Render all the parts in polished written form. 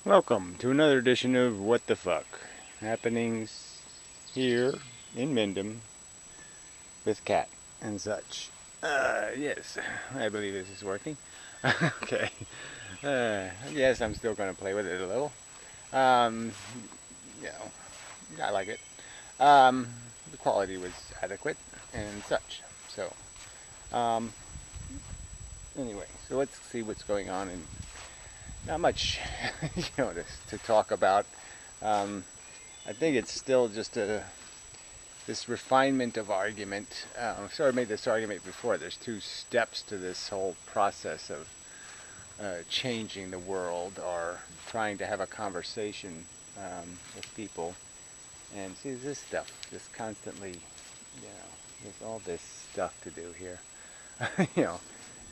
Welcome to another edition of What the Fuck happenings here in Inmendham with Cat and such. Yes, I believe this is working. Okay. Yes, I'm still going to play with it a little. You know, I like it. The quality was adequate and such. So, anyway, so let's see what's going on in. Not much, to talk about. I think it's still just this refinement of argument. I've sort of made this argument before. There's two steps to this whole process of changing the world or trying to have a conversation with people. And see, this stuff, this constantly, there's all this stuff to do here. It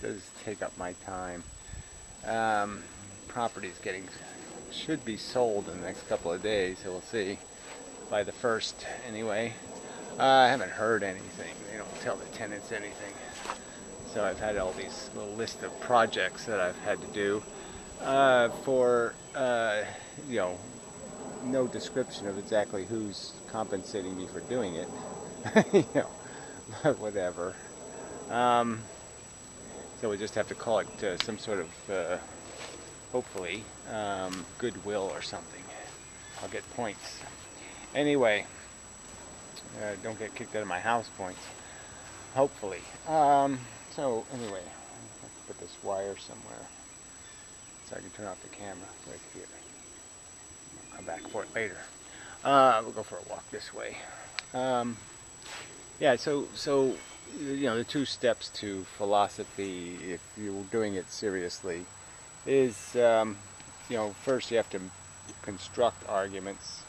does take up my time. Property's should be sold in the next couple of days, so we'll see. By the 1st, anyway. I haven't heard anything. They don't tell the tenants anything. So I've had all these little list of projects that I've had to do for, no description of exactly who's compensating me for doing it. Whatever. So we just have to call it some sort of hopefully goodwill or something. I'll get points. Anyway, don't get kicked out of my house points. Hopefully. So anyway, I'll put this wire somewhere so I can turn off the camera right here. I'll come back for it later. We'll go for a walk this way. Yeah, so the two steps to philosophy, if you're doing it seriously, is, first you have to construct arguments.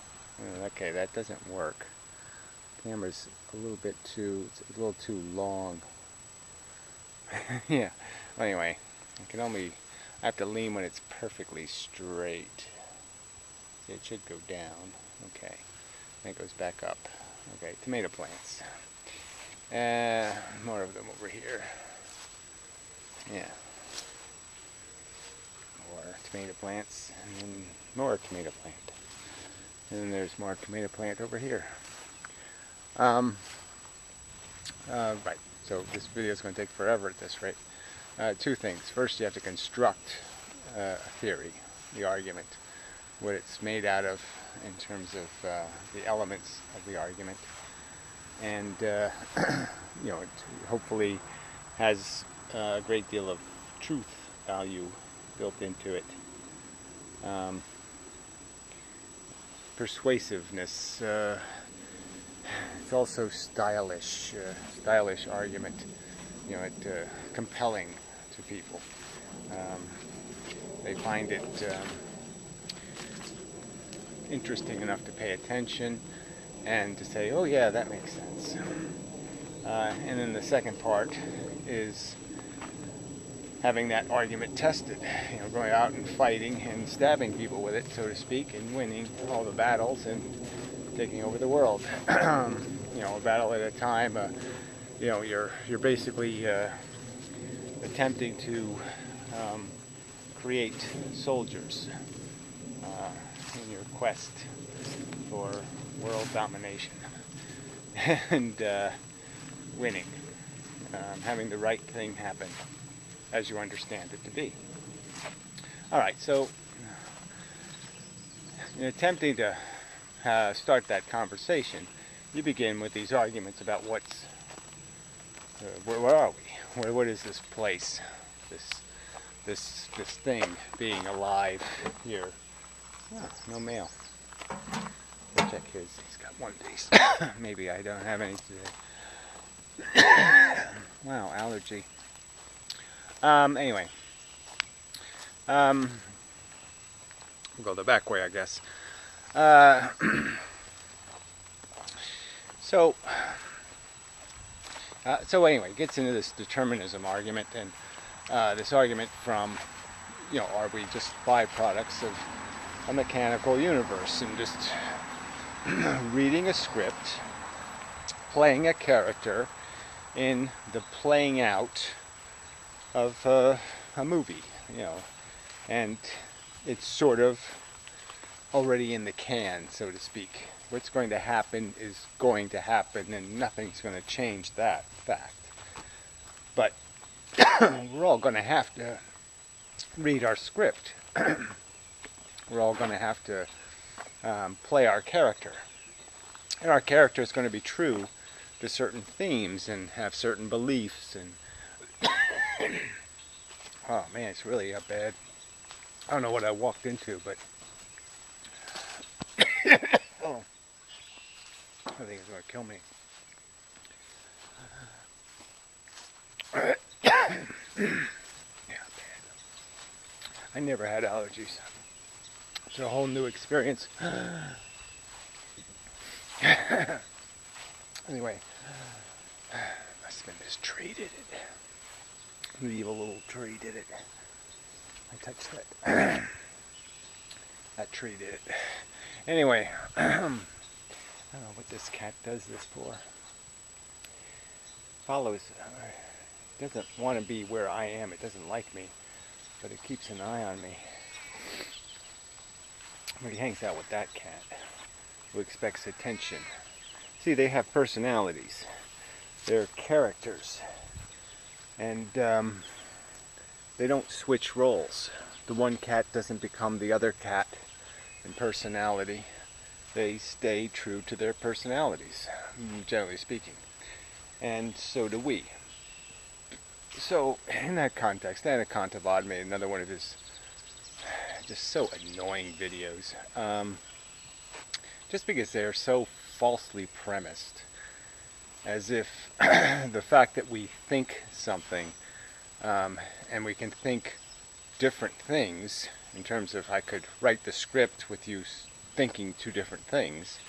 Okay, that doesn't work. Camera's it's a little too long. Yeah, anyway, I have to lean when it's perfectly straight. See, it should go down. Okay, then it goes back up. Okay, tomato plants. More of them over here. Yeah. More tomato plants, and then more tomato plant. And then there's more tomato plant over here. Right, so this video is going to take forever at this rate. Two things. First, you have to construct a theory, the argument, what it's made out of in terms of the elements of the argument. And, it hopefully has a great deal of truth value built into it. Persuasiveness. It's also stylish argument. Compelling to people. They find it interesting enough to pay attention and to say, oh yeah, that makes sense. And then the second part is having that argument tested, going out and fighting and stabbing people with it, so to speak, and winning all the battles and taking over the world. A battle at a time. You're basically attempting to create soldiers in your quest for world domination and winning, having the right thing happen as you understand it to be. Alright, so in attempting to start that conversation, you begin with these arguments about where are we? What is this place? This thing being alive here? Oh, no mail. We'll check his. He's got one of these. Maybe I don't have any today. Wow, allergy. Anyway. We'll go the back way, I guess. So anyway, it gets into this determinism argument, and this argument from, are we just byproducts of a mechanical universe, and just reading a script, playing a character in the playing out of a movie, and it's sort of already in the can, so to speak. What's going to happen is going to happen, and nothing's going to change that fact. But we're all going to have to read our script. We're all going to have to play our character. And our character is going to be true to certain themes and have certain beliefs. And oh man, it's really bad. I don't know what I walked into, but oh, I think it's going to kill me. Yeah, bad. I never had allergies. It's a whole new experience. Anyway, must have been this tree did it. The evil little tree did it. I touched that. That tree did it. Anyway, I don't know what this cat does this for. Follows, doesn't want to be where I am. It doesn't like me, but it keeps an eye on me. But he hangs out with that cat, who expects attention. See, they have personalities. They're characters. And they don't switch roles. The one cat doesn't become the other cat in personality. They stay true to their personalities, generally speaking. And so do we. So, in that context, Inmendham made another one of his just so annoying videos. Just because they're so falsely premised. As if the fact that we think something, and we can think different things, in terms of I could write the script with you thinking two different things.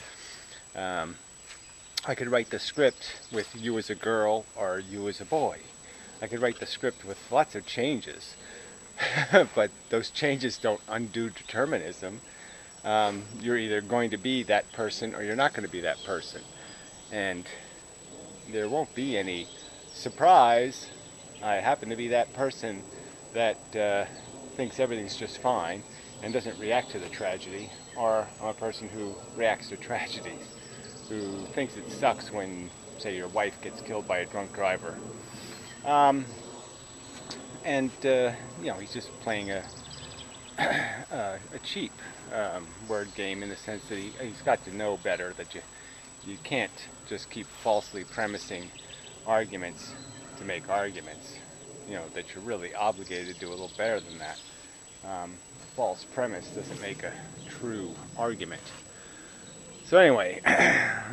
I could write the script with you as a girl or you as a boy. I could write the script with lots of changes, but those changes don't undo determinism. You're either going to be that person or you're not going to be that person. And there won't be any surprise. I happen to be that person that thinks everything's just fine and doesn't react to the tragedy, or I'm a person who reacts to tragedies, who thinks it sucks when, say, your wife gets killed by a drunk driver. You know, he's just playing a cheap word game, in the sense that he's got to know better that you can't just keep falsely premising arguments to make arguments. You know, that you're really obligated to do a little better than that. False premise doesn't make a true argument. So anyway,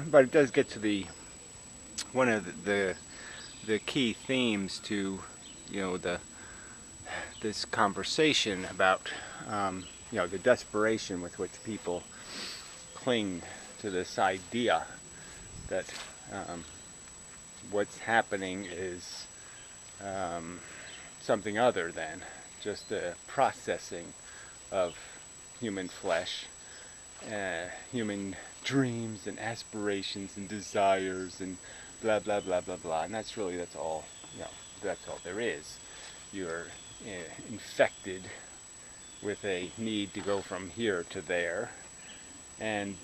but it does get to one of the key themes to, you know, this conversation about you know, the desperation with which people cling to this idea that what's happening is something other than just the processing of human flesh, human dreams and aspirations and desires and blah blah blah blah blah. And that's all, you know, that's all there is. You're infected with a need to go from here to there, and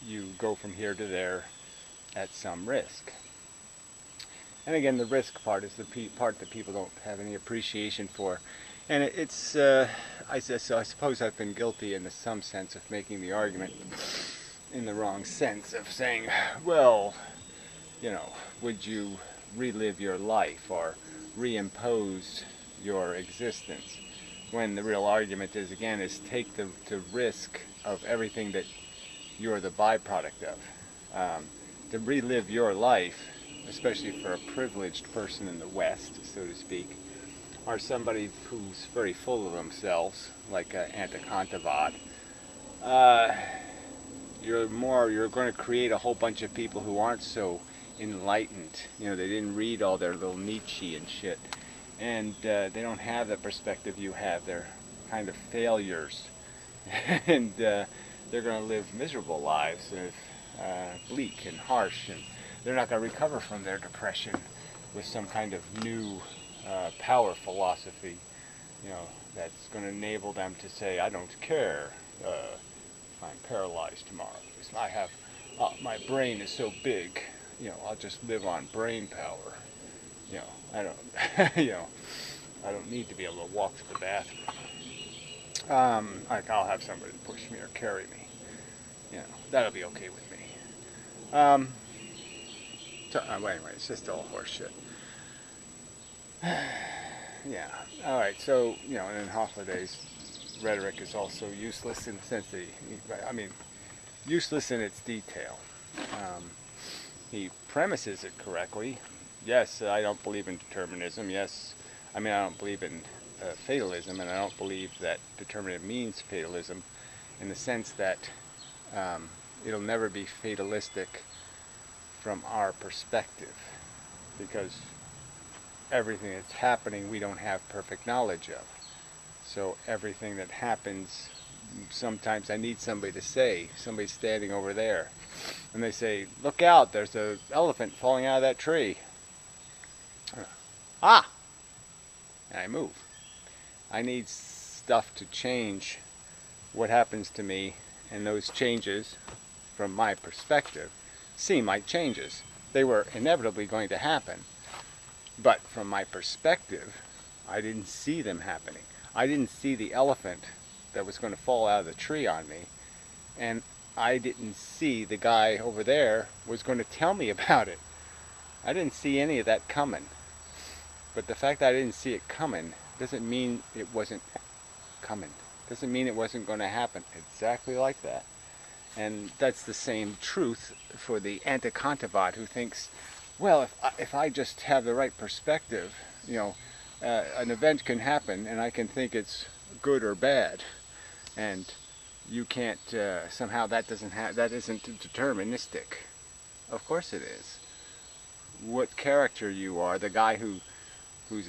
you go from here to there at some risk. And again, the risk part is the part that people don't have any appreciation for. And it's, I suppose I've been guilty in some sense of making the argument in the wrong sense, of saying, well, you know, would you relive your life or reimpose your existence? When the real argument is, again, is take the risk of everything that you're the byproduct of. To relive your life, especially for a privileged person in the West, so to speak, or somebody who's very full of themselves, like Inmendham, you're going to create a whole bunch of people who aren't so enlightened. You know, they didn't read all their little Nietzsche and shit, and they don't have the perspective you have. They're kind of failures, and they're going to live miserable lives, bleak and harsh, and they're not going to recover from their depression with some kind of new power philosophy, you know, that's going to enable them to say, I don't care, I'm paralyzed tomorrow. I have, my brain is so big, I'll just live on brain power. I don't, I don't need to be able to walk to the bathroom. Like I'll have somebody push me or carry me. That'll be okay with me. Well, anyway, it's just all horseshit. Yeah. All right. So, and in Hofladay's rhetoric is also useless in the sense that, useless in its detail. He premises it correctly. Yes, I don't believe in determinism. Yes, I don't believe in fatalism, and I don't believe that determinism means fatalism in the sense that it'll never be fatalistic from our perspective, because everything that's happening we don't have perfect knowledge of. So everything that happens, sometimes I need somebody to say, somebody's standing over there, and they say, look out, there's an elephant falling out of that tree. Ah! And I move. I need stuff to change what happens to me, and those changes, from my perspective, seem like changes. They were inevitably going to happen, but from my perspective, I didn't see them happening. I didn't see the elephant that was going to fall out of the tree on me, and I didn't see the guy over there was going to tell me about it. I didn't see any of that coming. But the fact that I didn't see it coming doesn't mean it wasn't coming. Doesn't mean it wasn't going to happen exactly like that. And that's the same truth for the anti-Kantavad who thinks, well, if I just have the right perspective, an event can happen and I can think it's good or bad, and you can't somehow that isn't deterministic. Of course it is. What character you are, the guy who's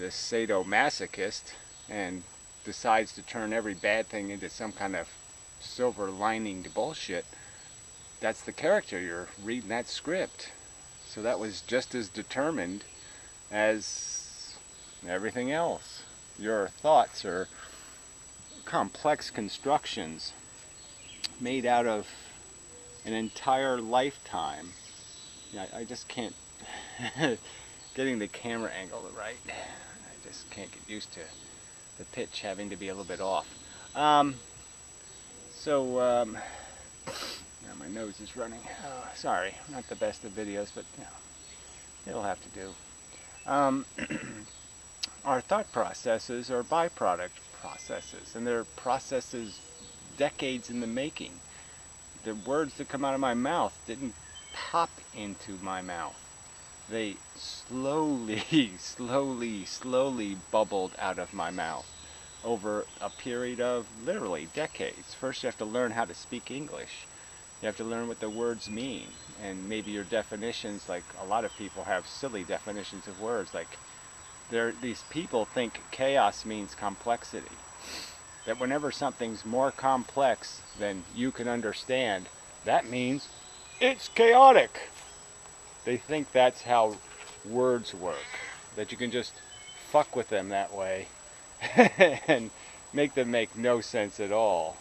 a sadomasochist and decides to turn every bad thing into some kind of silver lininged bullshit, that's the character. You're reading that script. So that was just as determined as everything else. Your thoughts are complex constructions made out of an entire lifetime. I just can't getting the camera angle right. I just can't get used to the pitch having to be a little bit off. Now my nose is running. Sorry, not the best of videos, but it'll have to do. Our thought processes are byproduct processes, and they're processes decades in the making. The words that come out of my mouth didn't pop into my mouth. They slowly bubbled out of my mouth over a period of literally decades. First you have to learn how to speak English. You have to learn what the words mean, and maybe your definitions, like a lot of people have silly definitions of words, like these people think chaos means complexity. That whenever something's more complex than you can understand, that means it's chaotic. They think that's how words work, that you can just fuck with them that way and make them make no sense at all.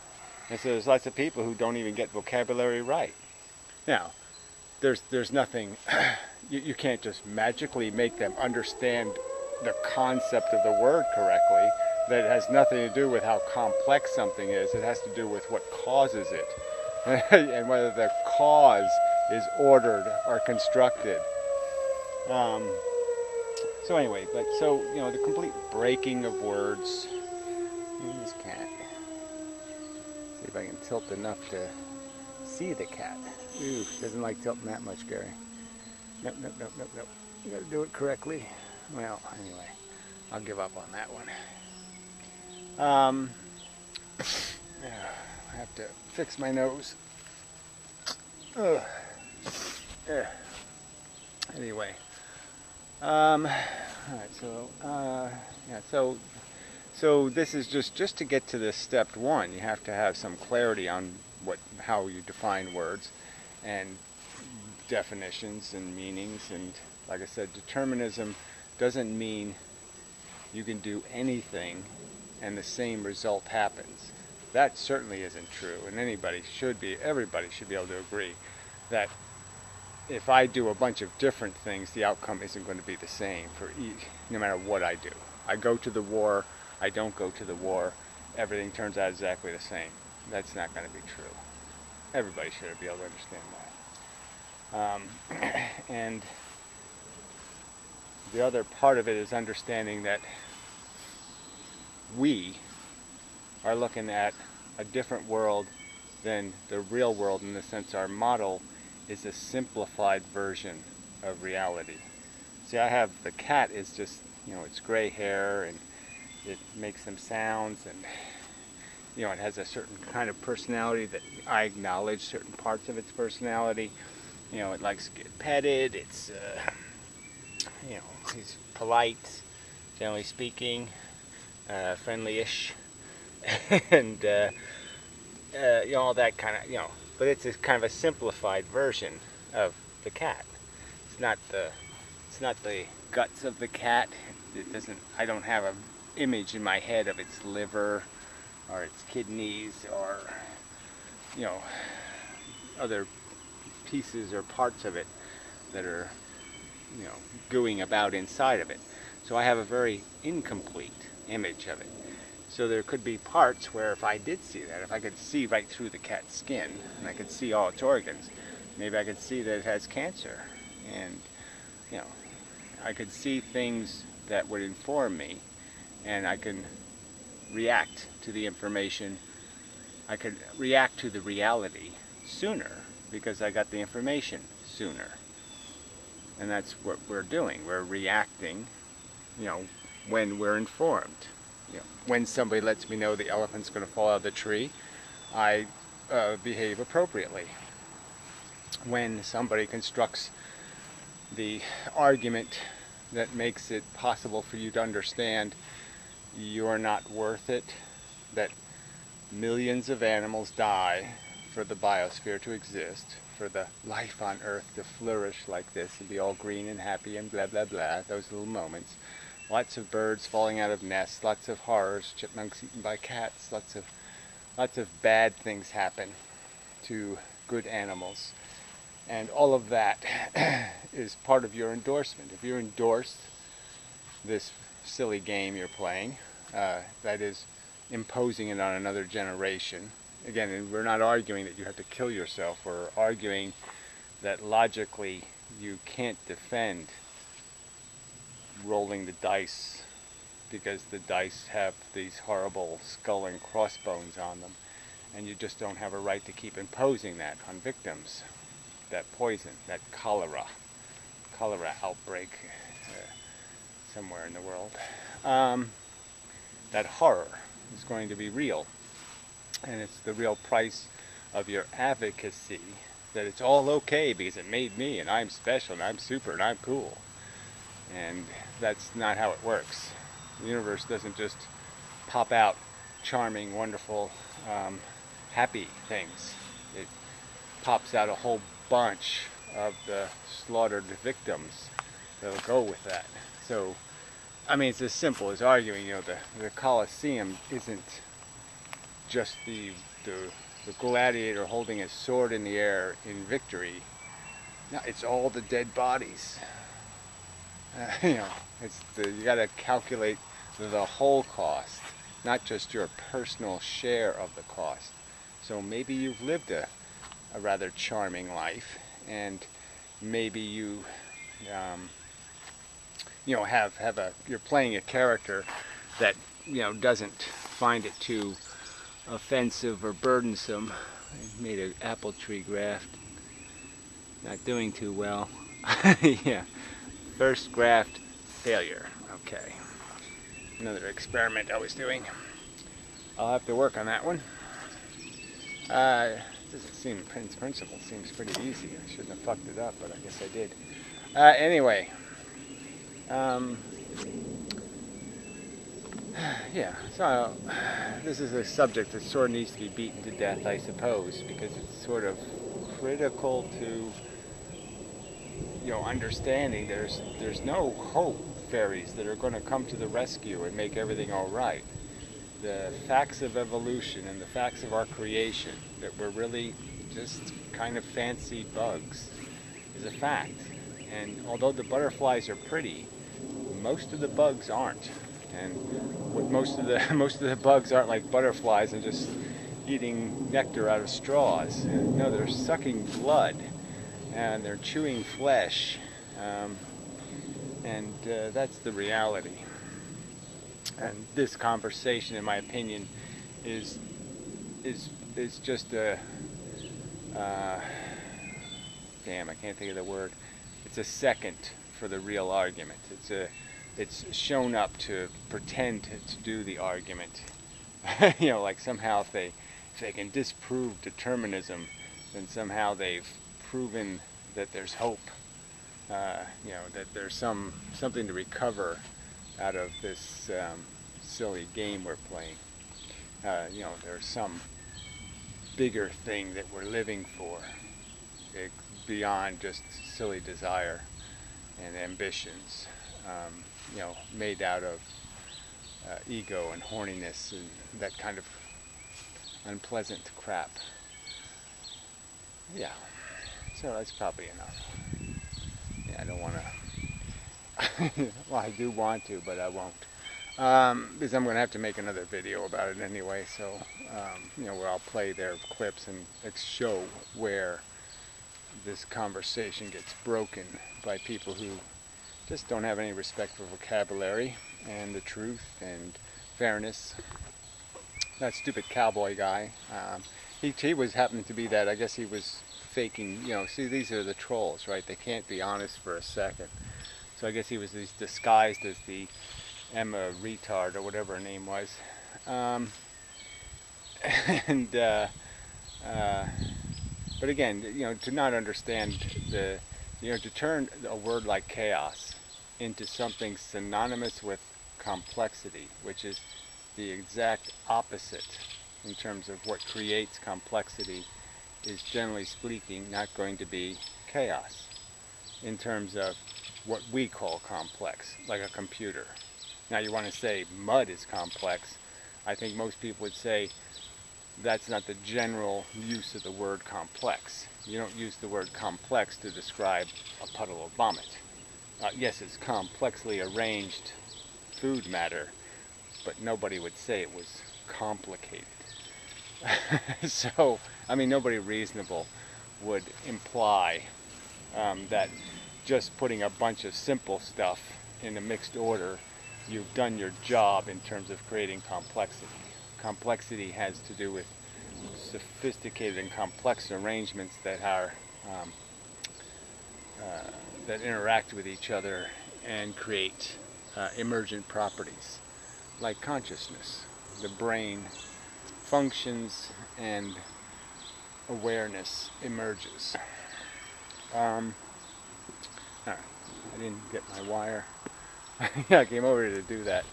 And so there's lots of people who don't even get vocabulary right. Now, there's nothing, you can't just magically make them understand the concept of the word correctly. That has nothing to do with how complex something is. It has to do with what causes it and whether the cause is ordered or constructed. So anyway, the complete breaking of words. This cat. See if I can tilt enough to see the cat. Ooh, doesn't like tilting that much, Gary. Nope. You gotta do it correctly. Well, anyway, I'll give up on that one. I have to fix my nose. Anyway, all right. So this is just to get to this step one. You have to have some clarity on how you define words and definitions and meanings. And like I said, determinism doesn't mean you can do anything and the same result happens. that certainly isn't true, and everybody should be able to agree that if I do a bunch of different things, the outcome isn't going to be the same for each, no matter what I do. I go to the war, I don't go to the war, everything turns out exactly the same. That's not going to be true. Everybody should be able to understand that. And the other part of it is understanding that we are looking at a different world than the real world, in the sense our model is a simplified version of reality. See, I have the cat is just, it's gray hair and it makes some sounds, and it has a certain kind of personality that I acknowledge certain parts of its personality. It likes to get petted. It's he's polite, generally speaking, friendly-ish, and all that kind of, but it's a kind of a simplified version of the cat. It's not the guts of the cat. I don't have an image in my head of its liver or its kidneys or other pieces or parts of it that are gooing about inside of it. So I have a very incomplete image of it. So there could be parts where if I did see that, if I could see right through the cat's skin and I could see all its organs, maybe I could see that it has cancer, and I could see things that would inform me, and I can react to the information. I could react to the reality sooner because I got the information sooner. And that's what we're doing. We're reacting, when we're informed. When somebody lets me know the elephant's going to fall out of the tree, I behave appropriately. When somebody constructs the argument that makes it possible for you to understand you're not worth it, that millions of animals die for the biosphere to exist, for the life on Earth to flourish like this and be all green and happy and blah blah blah, those little moments. Lots of birds falling out of nests, lots of horrors, chipmunks eaten by cats, lots of bad things happen to good animals. And all of that is part of your endorsement. If you endorse this silly game you're playing, that is imposing it on another generation. Again, we're not arguing that you have to kill yourself. We're arguing that logically you can't defend rolling the dice because the dice have these horrible skull and crossbones on them, and you just don't have a right to keep imposing that on victims. That poison, that cholera outbreak somewhere in the world, that horror is going to be real, and it's the real price of your advocacy that it's all okay because it made me and I'm special and I'm super and I'm cool. And that's not how it works. The universe doesn't just pop out charming, wonderful, happy things. It pops out a whole bunch of the slaughtered victims that'll go with that. So, I mean, it's as simple as arguing, the Colosseum isn't just the gladiator holding his sword in the air in victory. No, it's all the dead bodies. You got to calculate the whole cost, not just your personal share of the cost. So maybe you've lived a rather charming life, and maybe you you're playing a character that doesn't find it too offensive or burdensome. I made an apple tree graft, not doing too well. Yeah, first graft failure. Okay, another experiment I was doing. I'll have to work on that one. Doesn't seem, in principle, seems pretty easy. I shouldn't have fucked it up, but I guess I did. Anyway, yeah, so this is a subject that sort of needs to be beaten to death, I suppose, because it's sort of critical to, understanding there's no hope fairies that are going to come to the rescue and make everything all right. the facts of evolution and the facts of our creation, that we're really just kind of fancy bugs, is a fact. And although the butterflies are pretty, most of the bugs aren't. And what most of the most of the bugs aren't like butterflies and just eating nectar out of straws. No, they're sucking blood and they're chewing flesh, and that's the reality. And this conversation, in my opinion, is is just a damn, I can't think of the word. It's a second for the real argument. It's shown up to pretend to do the argument. You know, like somehow if they can disprove determinism, then somehow they've proven that there's hope. You know, that there's something to recover out of this silly game we're playing. You know, there's some bigger thing that we're living for, beyond just silly desire and ambitions. You know, made out of ego and horniness and that kind of unpleasant crap. Yeah, so that's probably enough. Yeah, I don't want to. Well, I do want to, but I won't. Because I'm going to have to make another video about it anyway. So, you know, where I'll play their clips and show where this conversation gets broken by people who just don't have any respect for vocabulary and the truth and fairness. That stupid cowboy guy, he was happening to be that. I guess he was faking, you know, see, these are the trolls, right? They can't be honest for a second. So I guess he was disguised as the Emma retard or whatever her name was. But again, you know, to not understand to turn a word like chaos into something synonymous with complexity, which is the exact opposite in terms of what creates complexity, is generally speaking not going to be chaos in terms of what we call complex, like a computer. Now you want to say mud is complex. I think most people would say that's not the general use of the word complex. You don't use the word complex to describe a puddle of vomit. Yes, it's complexly arranged food matter, but nobody would say it was complicated. So, I mean, nobody reasonable would imply that just putting a bunch of simple stuff in a mixed order, you've done your job in terms of creating complexity. Complexity has to do with sophisticated and complex arrangements that are that interact with each other and create emergent properties, like consciousness. The brain functions and awareness emerges. I didn't get my wire. I came over to do that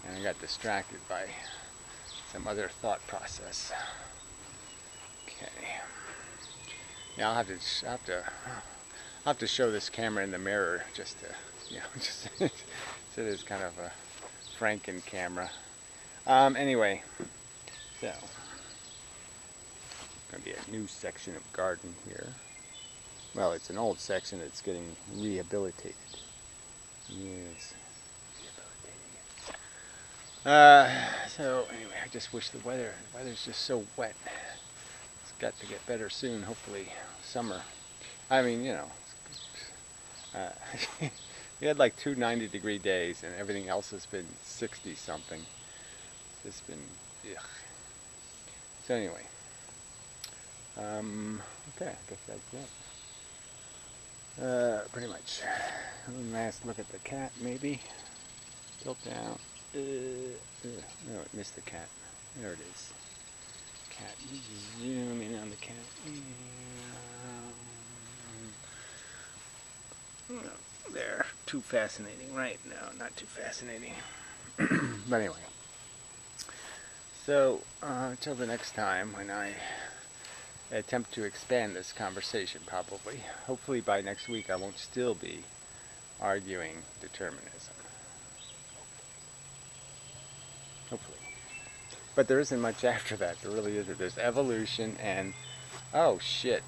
and I got distracted by some other thought process. Okay. Yeah, I'll have to show this camera in the mirror just to, you know, just so it's kind of a Franken camera. Anyway, so gonna be a new section of garden here. Well, it's an old section that's getting rehabilitated. Yes, rehabilitating. So anyway, I just wish the weather's just so wet. It's got to get better soon. Hopefully, summer. I mean, you know, we had like 2 90-degree days, and everything else has been 60 something. It's just been, ugh. So anyway, okay, I guess that's it. Pretty much. One last look at the cat, maybe. Tilt down. No, it missed the cat. There it is. Cat. Zoom in on the cat. There. Too fascinating, right? No, not too fascinating. But anyway. So, until the next time when I attempt to expand this conversation, probably. Hopefully by next week I won't still be arguing determinism. Hopefully. But there isn't much after that. There really isn't. There's evolution and, oh shit,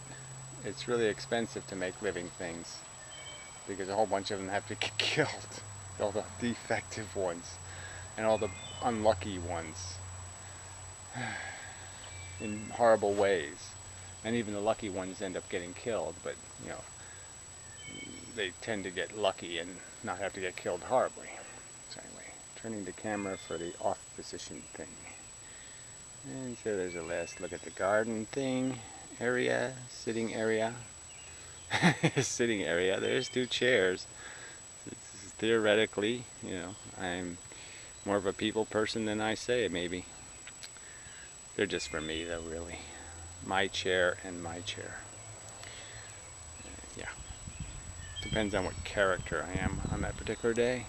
it's really expensive to make living things because a whole bunch of them have to get killed. All the defective ones and all the unlucky ones in horrible ways. And even the lucky ones end up getting killed, but you know, they tend to get lucky and not have to get killed horribly. So anyway, turning the camera for the off position thing. And so there's a last look at the garden thing, area, sitting area. Sitting area, there's 2 chairs. Theoretically, you know, I'm more of a people person than I say, maybe. They're just for me though, really. My chair and my chair. Yeah. Depends on what character I am on that particular day.